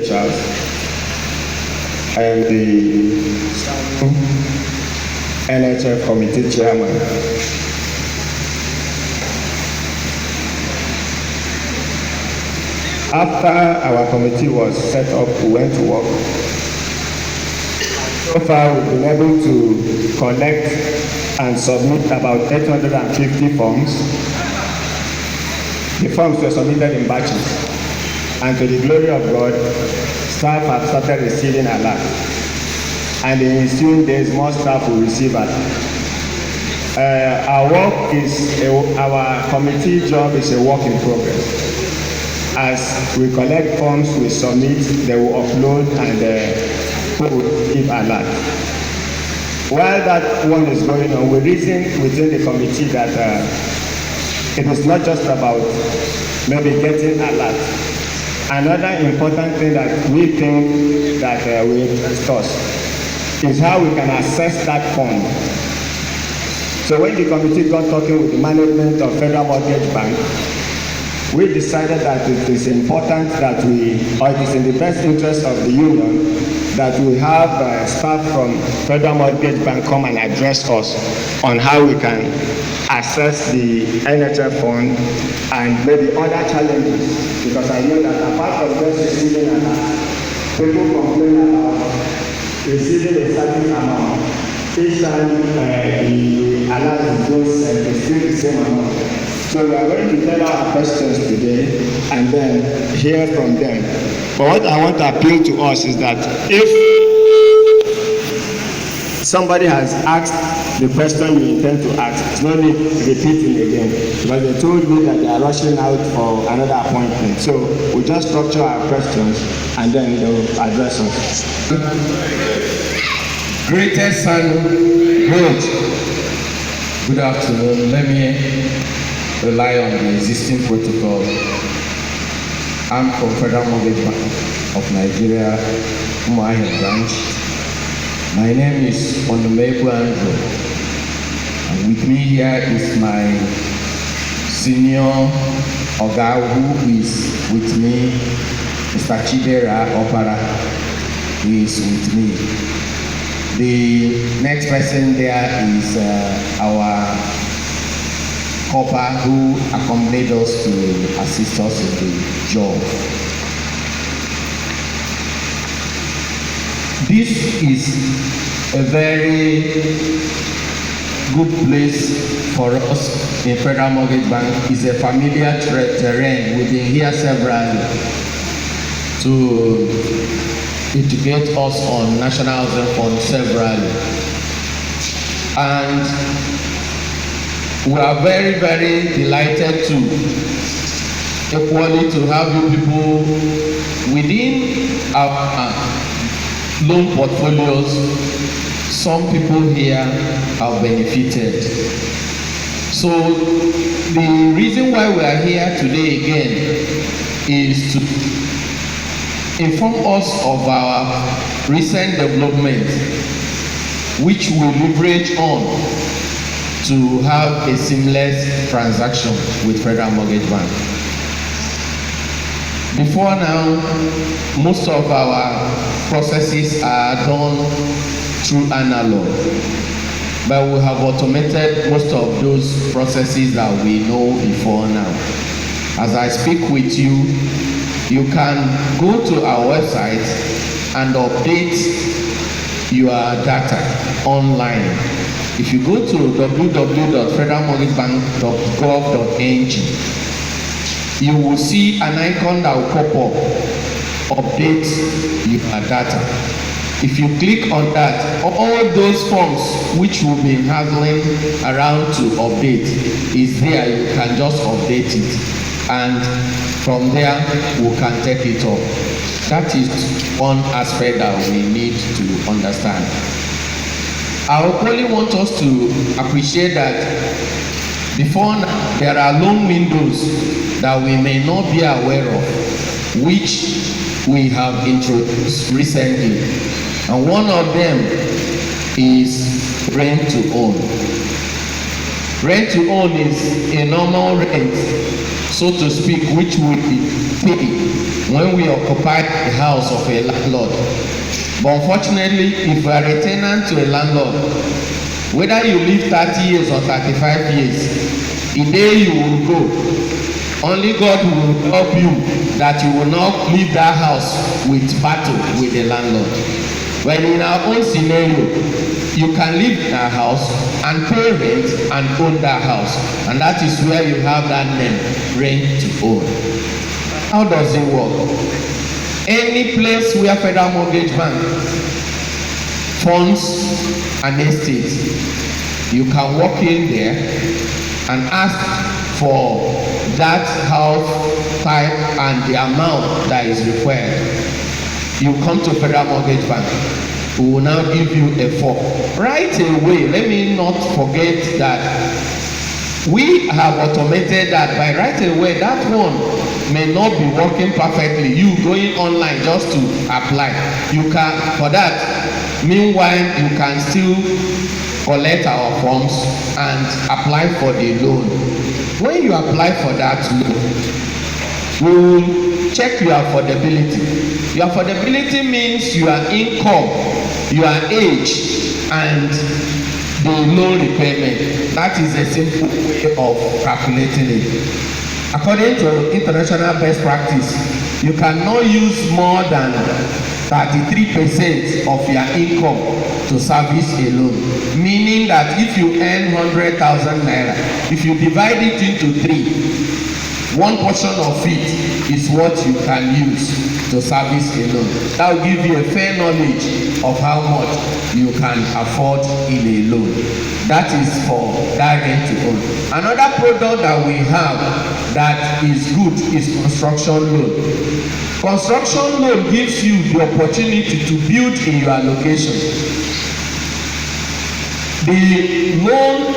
Charles. I am the NHF committee chairman. After our committee was set up, we went to work. So far, we've been able to collect and submit about 850 forms. The forms were submitted in batches. And to the glory of God, staff have started receiving alert. And in ensuing days, more staff will receive alert. Our committee job is a work in progress. As we collect forms, we submit, they will upload, and we will give alert. While that one is going on, we reason within the committee that it is not just about maybe getting alert. Another important thing that we think that we discuss is how we can assess that fund. So when the committee got talking with the management of Federal Mortgage Bank, we decided that it is important that it is in the best interest of the union that we have staff from Federal Mortgage Bank come and address us on how we can assess the NHF fund and maybe other challenges, because I know that apart from just receiving an amount, people complain about receiving a certain amount. Each time the alert goes, it's still the same amount. So we are going to tell our questions today and then hear from them. But what I want to appeal to us is that if somebody has asked the question you intend to ask, it's no need repeating again, because they told me that they are rushing out for another appointment. So we just structure our questions and then they will address us. Greatest SSANU, good afternoon. Let me rely on the existing protocol. I'm from Federal Mortgage Bank of Nigeria, Umuahia branch. My name is Onumebu Andrew. And with me here is my senior Oga who is with me, Mr. Chidera Opara, who is with me. The next person there is our copper who accompanied us to assist us in the job. This is a very good place for us in Federal Mortgage Bank. It's a familiar terrain. We've been here several to educate us on National Housing Fund severally. And we are very, very delighted to equally to have you people within our loan portfolios. Some people here have benefited. So the reason why we are here today again is to inform us of our recent development, which we leverage on to have a seamless transaction with Federal Mortgage Bank. Before now, most of our processes are done through analog, but we have automated most of those processes that we know before now. As I speak with you, you can go to our website and update your data online. If you go to www.federalmortgagebank.gov.ng, you will see an icon that will pop up, update your data. If you click on that, all those forms which we've been handling around to update is there. You can just update it, and from there we can take it up. That is one aspect that we need to understand. I only want us to appreciate that before now, there are loan windows that we may not be aware of, which we have introduced recently. And one of them is rent to own. Rent to own is a normal rent so to speak, which we pay when we occupy the house of a landlord. But unfortunately, if you are a tenant to a landlord, whether you live 30 years or 35 years, the day you will go, only God will help you that you will not leave that house with battle with the landlord. When in our own scenario, you can live in our house and pay rent and own that house, and that is where you have that name, rent to own. How does it work? Any place where Federal Mortgage Bank funds an estate, you can walk in there and ask for that house type and the amount that is required. You come to Federal Mortgage Bank, we will now give you a form. Right away, let me not forget that we have automated that. By right away, that one may not be working perfectly. You going online just to apply. You can, for that, meanwhile, you can still collect our forms and apply for the loan. When you apply for that loan, we will check your affordability. Your affordability means your income, your age, and the loan repayment. That is a simple way of calculating it. According to international best practice, you cannot use more than 33% of your income to service a loan. Meaning that if you earn 100,000 naira, if you divide it into 3, one portion of it is what you can use to service a loan. That will give you a fair knowledge of how much you can afford in a loan. That is for that rent to own. Another product that we have that is good is construction loan. Construction loan gives you the opportunity to build in your location. The loan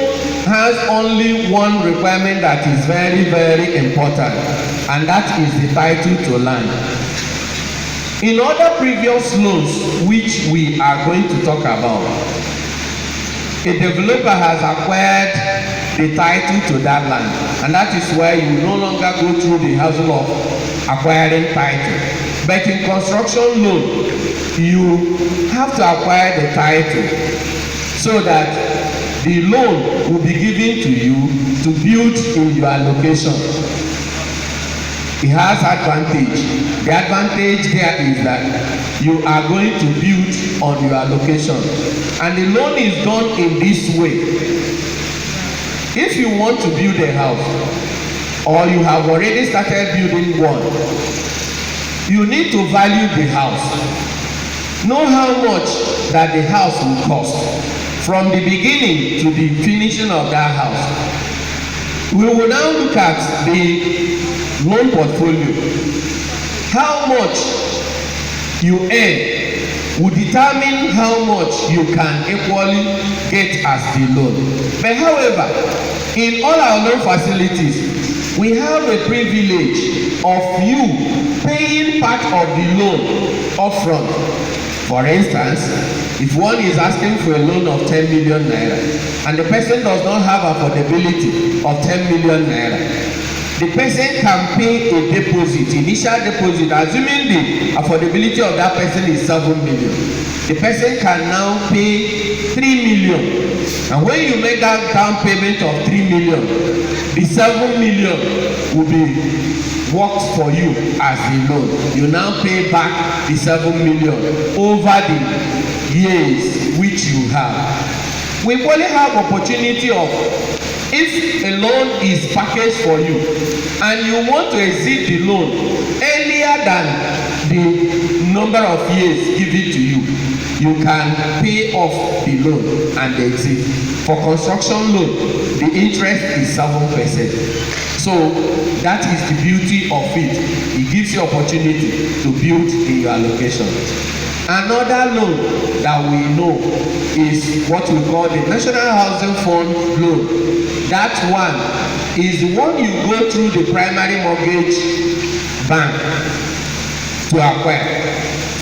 has only one requirement that is very, very important, and that is the title to land. In other previous loans which we are going to talk about, a developer has acquired the title to that land, and that is why you no longer go through the hassle of acquiring title. But in construction loan, you have to acquire the title so that the loan will be given to you to build in your location. It has advantage. The advantage there is that you are going to build on your location, and the loan is done in this way. If you want to build a house, or you have already started building one, you need to value the house. Know how much that the house will cost from the beginning to the finishing of that house. We will now look at the loan portfolio. How much you earn will determine how much you can equally get as the loan. But however, in all our loan facilities, we have a privilege of you paying part of the loan upfront. For instance, if one is asking for a loan of 10 million naira and the person does not have affordability of 10 million naira, the person can pay a deposit, initial deposit, assuming the affordability of that person is 7 million. The person can now pay 3 million. And when you make that down payment of 3 million, the 7 million will be worked for you as a loan. You now pay back the 7 million over the years which you have. We only have opportunity of, if a loan is packaged for you and you want to exceed the loan earlier than the number of years given to you, you can pay off the loan and exit. For construction loan, the interest is 7%. So that is the beauty of it. It gives you opportunity to build in your location. Another loan that we know is what we call the National Housing Fund loan. That one is the one you go through the primary mortgage bank to acquire.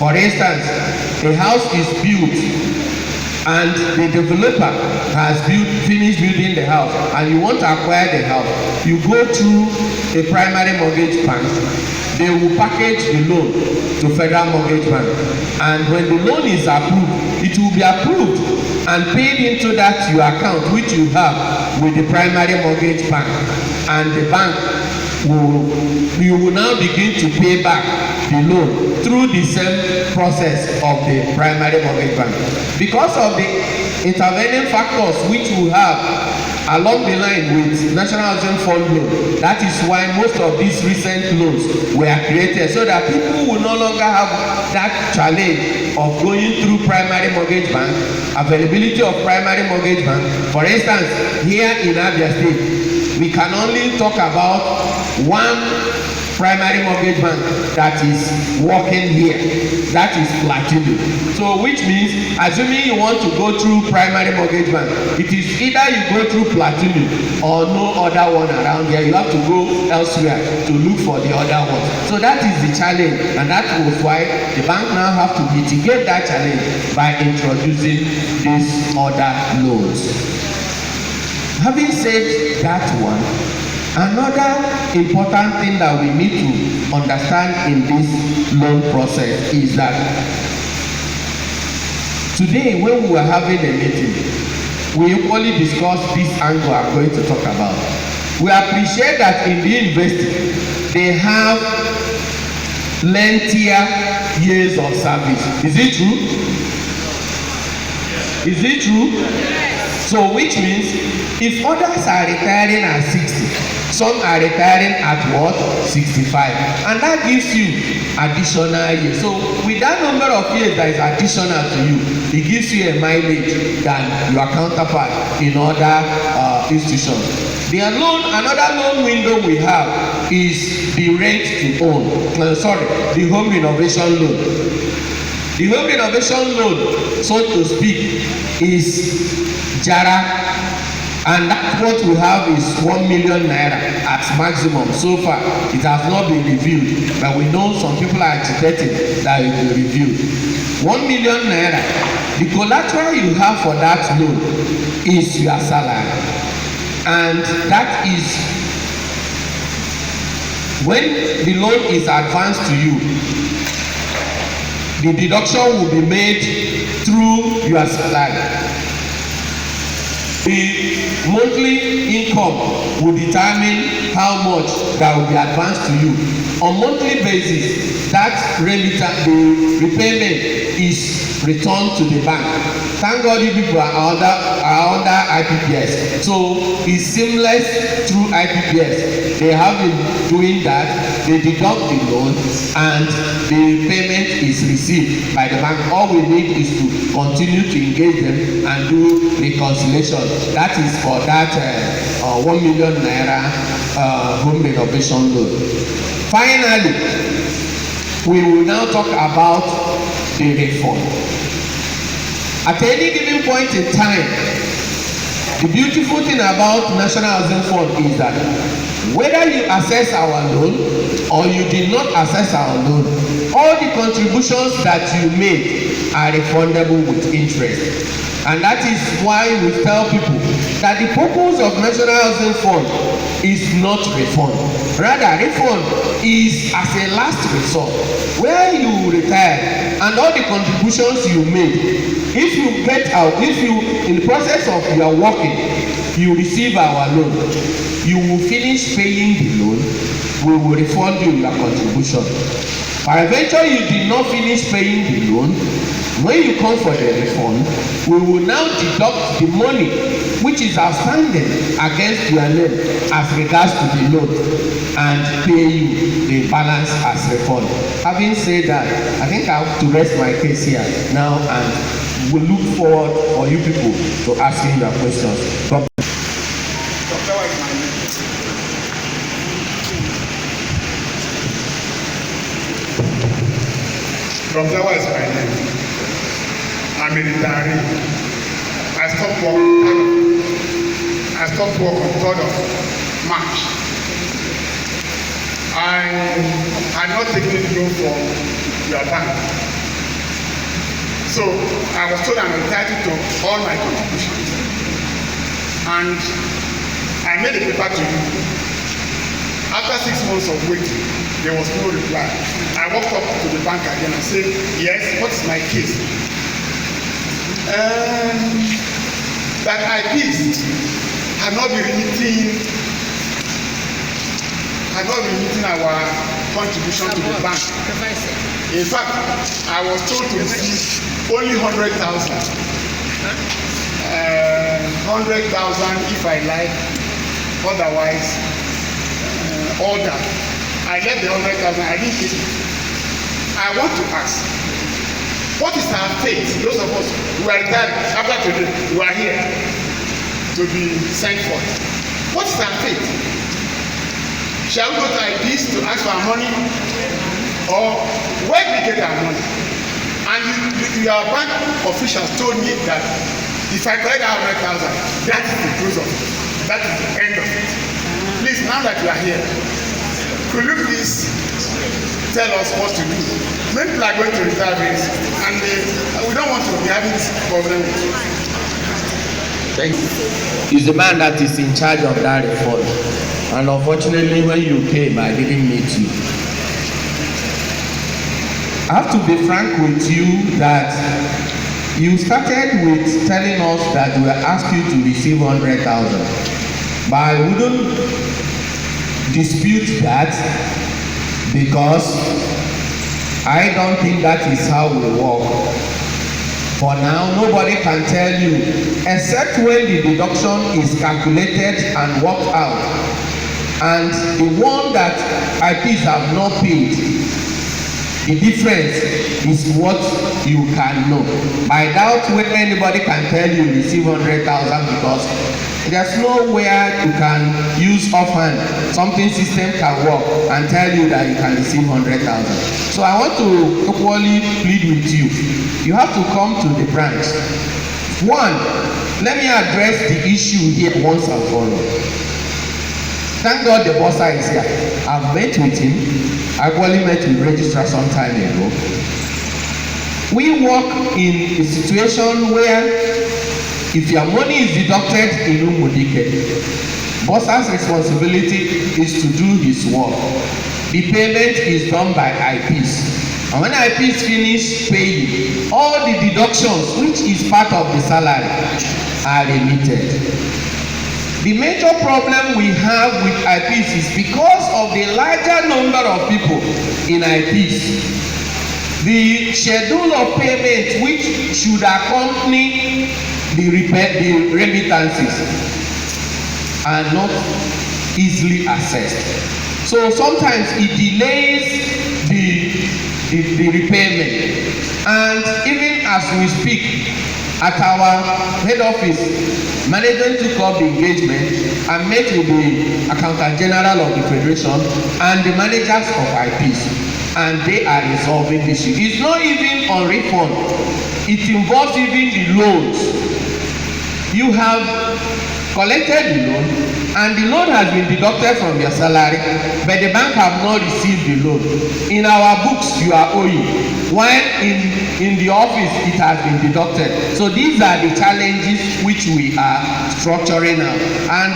For instance, a house is built and the developer has finished building the house and you want to acquire the house, you go through a primary mortgage bank. They will package the loan to Federal Mortgage Bank, and when the loan is approved, it will be approved and paid into that your account which you have with the primary mortgage bank, and the bank you will now begin to pay back the loan through the same process of the primary mortgage bank. Because of the intervening factors which we have along the line with National Housing Fund loan, that is why most of these recent loans were created, so that people will no longer have that challenge of going through primary mortgage bank, availability of primary mortgage bank. For instance, here in Abia State, we can only talk about one primary mortgage bank that is working here, that is Platinum. So which means, assuming you want to go through primary mortgage bank, it is either you go through Platinum or no other one around here. You have to go elsewhere to look for the other one. So that is the challenge, and that was why the bank now have to mitigate that challenge by introducing these other loans. Having said that one, another important thing that we need to understand in this loan process is that today when we were having a meeting, we equally discussed this angle I'm going to talk about. We appreciate that in the university they have lengthier years of service. Is it true? Is it true? So which means if others are retiring at 60, some are retiring at what? 65, and that gives you additional years. So with that number of years that is additional to you, it gives you a mileage than your counterpart in other institutions. Another loan window we have is the rent to own. The home renovation loan. The home renovation loan, so to speak, is Jara, and that's what we have is 1 million naira at maximum. So far it has not been reviewed, but we know some people are agitating that it will be reviewed. 1 million naira, the collateral you have for that loan is your salary, and that is when the loan is advanced to you, the deduction will be made through your salary. The monthly income will determine how much that will be advanced to you. On monthly basis, that remittance, the repayment is returned to the bank. Thank God you people are under IPPS. So it's seamless through IPPS. They have been doing that. They deduct the loan and the payment is received by the bank. All we need is to continue to engage them and do reconciliation. That is for that 1 million naira home renovation loan. Finally, we will now talk about the refund. At any given point in time, the beautiful thing about National Housing Fund is that whether you access our loan or you did not access our loan, all the contributions that you made are refundable with interest. And that is why we tell people that the purpose of National Housing Fund is not refund. Rather, refund is as a last resort, where you retire and all the contributions you made, if you get out, if you in the process of your working, you receive our loan, you will finish paying the loan, we will refund you your contribution. Peradventure you did not finish paying the loan, when you come for the refund, we will now deduct the money which is outstanding against your name as regards to the loan and pay you the balance as refund. Having said that, I think I have to rest my case here now, and we'll look forward for you people to asking your questions. Dr. What is my name? I'm a retiree. I stopped work on 3rd of March. I had not taken loan from your bank. So I was told I'm entitled to all my contributions. And I made a paper to you. After 6 months of waiting, there was no reply. I walked up to the bank again and said, yes, what is my case? That IPs had not been remitting our contribution to the bank. In fact, I was told to receive only 100,000. 100,000 if I like, otherwise, order. I left the 100,000, I didn't take it. I want to ask, what is our fate? Those of us who are retired after today, who are here to be sent for. What is our fate? Shall we go to IPs to ask for our money? Or where do we get our money? And your bank officials told me that if I collect that 100,000, that is the close of it. That is the end of it. Please, now that you are here, could you please tell us what to do? Many people are going to retire very soon, and we don't want to be having this problem with you. Thank you. He's the man that is in charge of that reform. And unfortunately, when you came, I didn't meet you. I have to be frank with you that you started with telling us that we asked you to receive 100,000. But I wouldn't dispute that because I don't think that is how we work. For now, nobody can tell you, except when the deduction is calculated and worked out. And the one that IPs have not paid, the difference is what you can know. I doubt whether anybody can tell you receive 100,000 because there's nowhere you can use offhand. Something system can work and tell you that you can receive 100,000. So I want to equally plead with you. You have to come to the branch. One, let me address the issue here once and for all. Thank God the bossa is here. I've met with him. I actually met with registrar some time ago. We work in a situation where if your money is deducted in Umudike, boss's responsibility is to do his work. The payment is done by IPs. And when IPs finish paying, all the deductions, which is part of the salary, are remitted. The major problem we have with IPs is because of the larger number of people in IPs. The schedule of payment which should accompany the remittances are not easily assessed. So sometimes it delays the repayment. And even as we speak, at our head office, management took up the engagement and met with the Accountant General of the Federation and the managers of IPs, and they are resolving the issue. It's not even on refund, it involves even the loans. You have collected the loan and the loan has been deducted from your salary, but the bank have not received the loan. In our books you are owing, while in the office it has been deducted. So these are the challenges which we are structuring now, and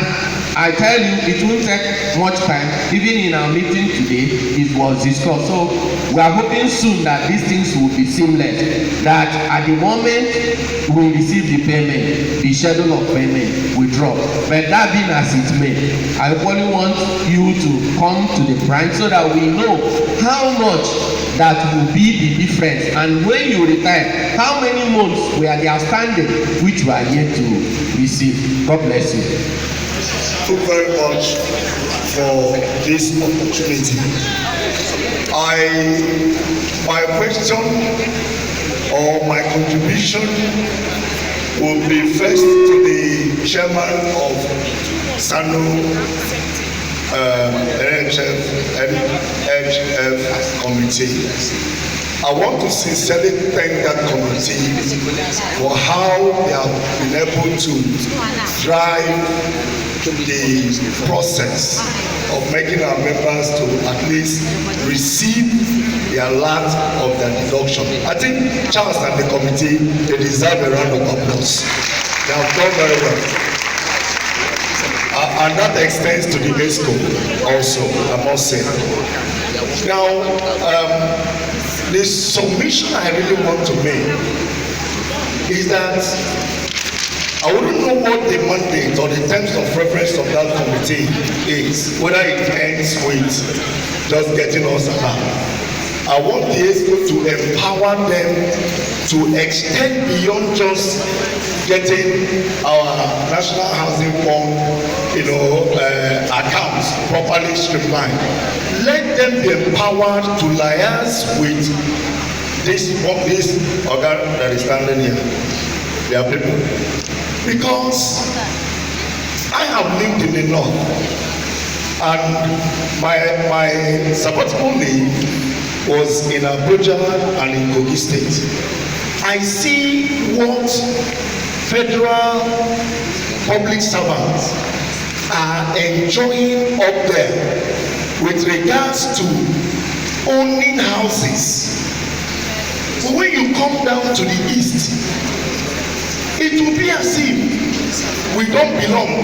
I tell you it won't take much time. Even in our meeting today it was discussed. So we are hoping soon that these things will be seamless, that at the moment we receive the payment, the schedule of payment will drop. But that being as it may, I only want you to come to the branch so that we know how much that will be the difference, and when you retire, how many months were the outstanding which we are yet to receive. God bless you. Thank you very much for this opportunity. My question or my contribution will be first to the chairman of SSANU NHF committee. I want to sincerely thank that committee for how they have been able to drive the process of making our members to at least receive the alert of their deduction. I think Charles and the committee, they deserve a round of applause. They have done very well. And that extends to the ESCO also, I must say. Now, the submission I really want to make is that I wouldn't know what the mandate or the terms of reference of that committee is, whether it ends with just getting us along. I want the ESCO to empower them to extend beyond just getting our national housing fund, accounts properly streamlined. Let them be empowered to liaise with this organ that is standing here, their people, because I have lived in the north, and my sabbatical leave was in Abuja and in Kogi State. I see what federal public servants are enjoying up there with regards to owning houses. But when you come down to the east, it will be as if we don't belong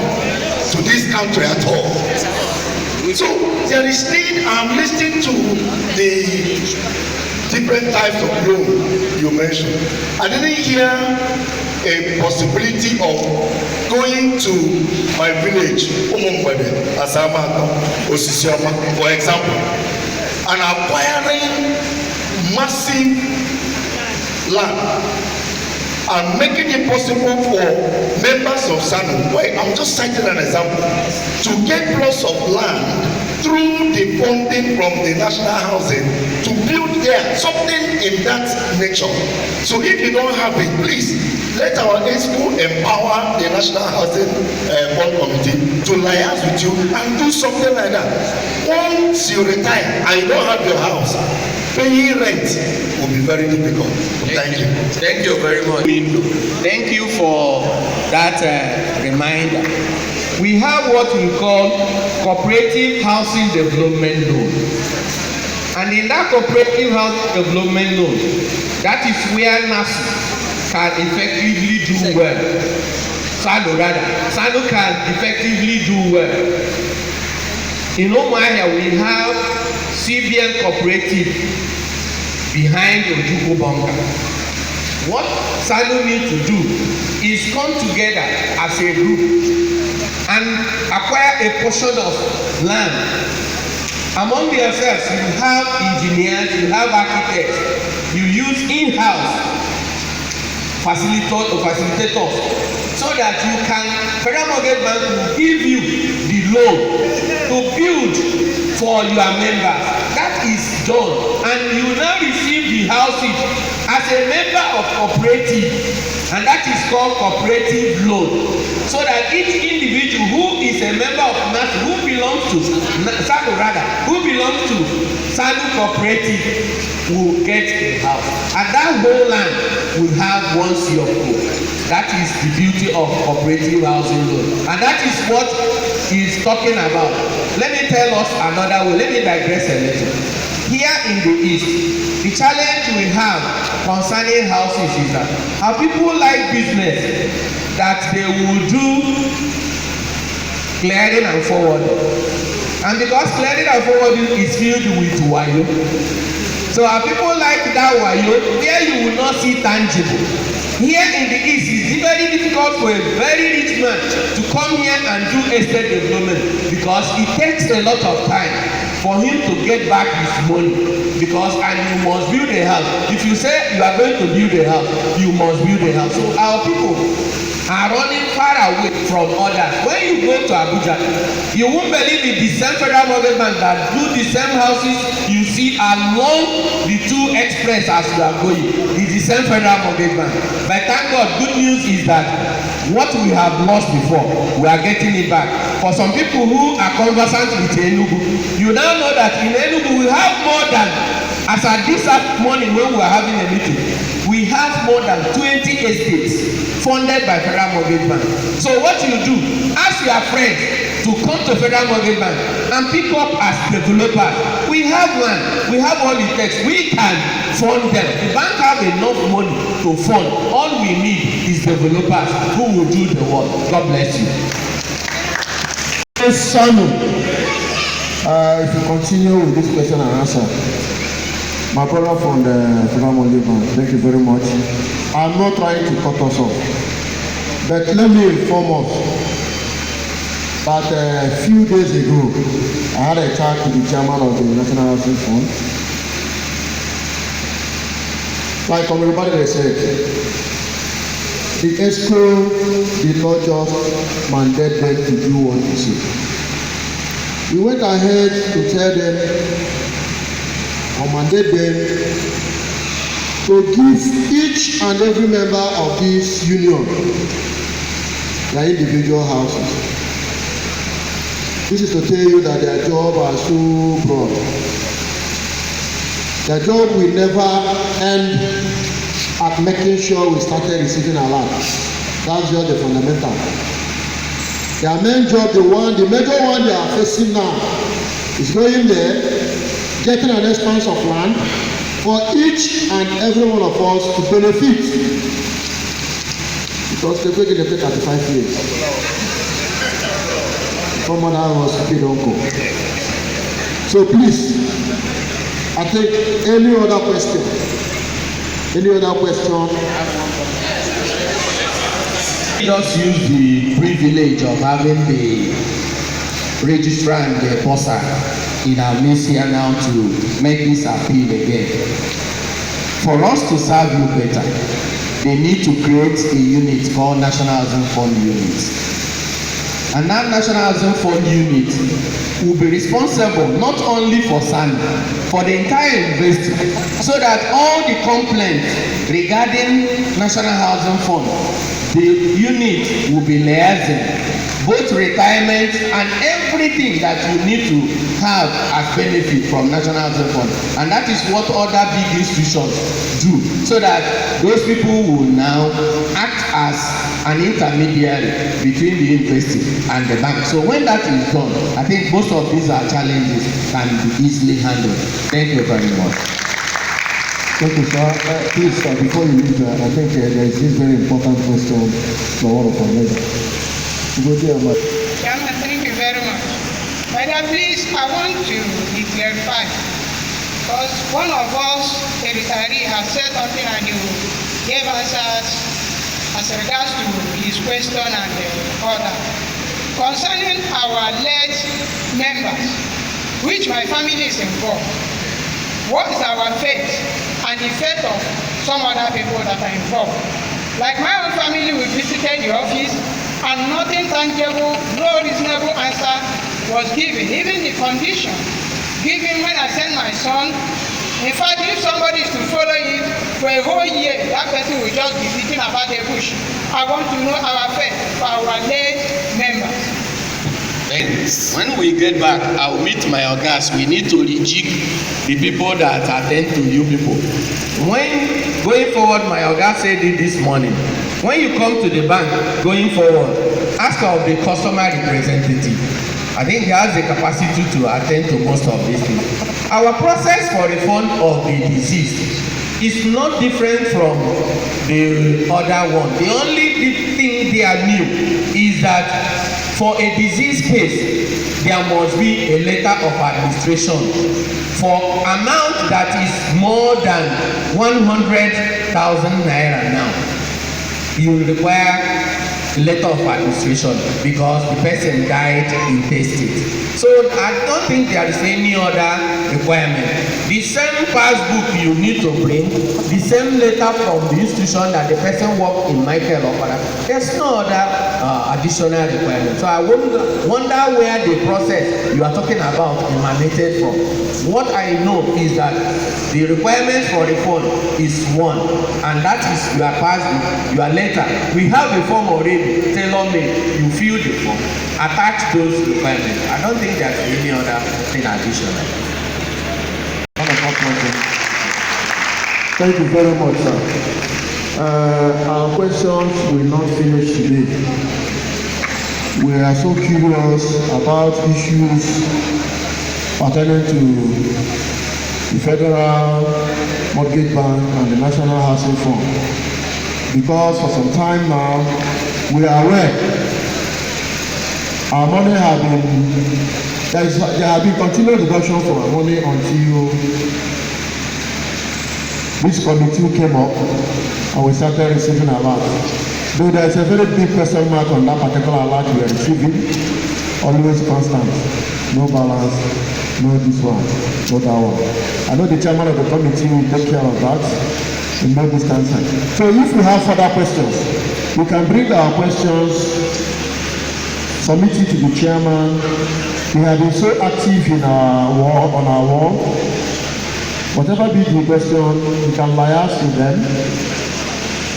to this country at all. So there is need. I'm listening to the different types of loan you mentioned. I didn't hear a possibility of going to my village, Umumbede, Asama, Osisiama, for example, and acquiring massive land and making it possible for members of SSANU, wait, I'm just citing an example, to get plots of land through the funding from the national housing to build there something in that nature. So if you don't have it, please let our ESCO empower the national housing fund committee to liaise with you and do something like that. Once you retire and you don't have your house, paying rent will be very difficult. Thank you. Thank you very much. Thank you for that reminder. We have what we call cooperative housing development loan. And in that cooperative housing development loan, that is where NASU can effectively do well. SSANU can effectively do well. In Omahia, we have CBN cooperative behind Ojukwu Bunker. What SSANU need to do is come together as a group and acquire a portion of land. Among yourselves, you have engineers, you have architects, you use in-house facilitators so that you can, Federal Mortgage Bank will give you the loan to build for your members. That is done, and you now receive the houses as a member of cooperative, and that is called cooperative loan. So that each individual who is a member of NASU, who belongs to SSANU cooperative, will get a house, and that whole land will have one CFO. That is the beauty of cooperative housing loan, and that is what he is talking about. Let me tell us another way. Let me digress a little. Here in the east, the challenge we have concerning houses is that our people like business that they will do clearing and forwarding, and because clearing and forwarding is filled with wayo, so our people like that wayo where you will not see tangible. Here in the east, it's very difficult for a very rich man to come here and do estate development because it takes a lot of time for him to get back his money, because and you must build a house. If you say you are going to build a house, you must build a house. So our people are running far away from others. When you go to Abuja, you won't believe it, the same Federal Mortgage Bank that do the same houses you see along the two express as you are going is the same Federal Mortgage Bank. But thank God, good news is that what we have lost before, we are getting it back. For some people who are conversant with Enugu, you now know that in Enugu we have more than As at this morning when we are having a meeting, we have more than 20 estates funded by Federal Mortgage Bank. So what you do, ask your friends to come to Federal Mortgage Bank and pick up as developers. We have one, we have all it takes. We can fund them. The bank have enough money to fund. All we need is developers who will do the work. God bless you. SSANU, if you continue with this question and answer, my brother from the Federal Mortgage Bank, thank you very much. I'm not trying to cut us off, but let me inform us that a few days ago, I had a chat with the chairman of the National Housing Fund. Like everybody said, the escrow did not just mandate them to do what they say. We went ahead to tell them or mandate them to give each and every member of this union their individual houses. This is to tell you that their job are so broad. Their job will never end at making sure we started receiving alert. That's just the fundamental. Their main job, the major one they are facing now, is going there, getting an expanse of land for each and every one of us to benefit. Because they're going to take 35 years. Someone else was kid uncle. So please, I think any other question? Just use the privilege of having the registrar and the bursar in our midst here now to make this appeal again. For us to serve you better, they need to create a unit called National Housing Fund Unit. And that National Housing Fund Unit will be responsible not only for SSANU, for the entire university, so that all the complaints regarding National Housing Fund, the unit will be liaising both retirement and everything that you need to have as benefit from National Housing Fund. And that is what other big institutions do, so that those people will now act as an intermediary between the university and the bank. So when that is done, I think most of these are challenges can be easily handled. Thank you very much. Thank you, sir. Please, before you leave, I think there is this very important question for one of our members. Chairman, thank you very much. Madam, please, I want to be clarified, because one of us, a retiree, has said something and you gave answers as regards to his question and order. Concerning our late members, which my family is involved, what is our fate and the fate of some other people that are involved? Like my own family, we visited the office and nothing tangible, no reasonable answer was given. Even the condition given when I sent my son, in fact, if somebody is to follow him for a whole year, that person will just be beating about the bush. I want to know our fate for our late members. When we get back, I'll meet my organs. We need to rejig the people that attend to you people. When going forward, my organ said it this morning. When you come to the bank going forward, ask of the customer representative. I think he has the capacity to attend to most of these things. Our process for refund of the deceased is not different from the other one. The only thing they are new is that for a disease case, there must be a letter of administration for amount that is more than 100,000 naira now. You will require a letter of administration because the person died intestate. So I don't think there is any other requirement. The same passbook you need to bring, the same letter from the institution that the person worked in Michael or Father. There's no other additional requirement. So I wonder where the process you are talking about emanated from. What I know is that the requirement for refund is one, and that is your passbook, your letter. We have a form already, tailor-made. You fill the form, attach those requirements. I don't think there's any other thing additional. Thank you very much, sir. Our questions will not finish today. We are so curious about issues pertaining to the Federal Mortgage Bank and the National Housing Fund. Because for some time now, we are aware our money have been, there have been continued deduction from our money until this committee came up and we started receiving alert. Though there is a very big question mark on that particular alert we are receiving, always constant, no balance, no this one, no that one. I know the chairman of the committee will take care of that in no distance. So if you have further questions, we can bring our questions, submit it to the chairman. We have been so active in our wall, on our wall. Whatever be the question, we can liaise with them,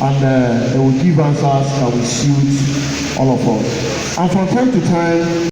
and they will give answers that will suit all of us. And from time to time,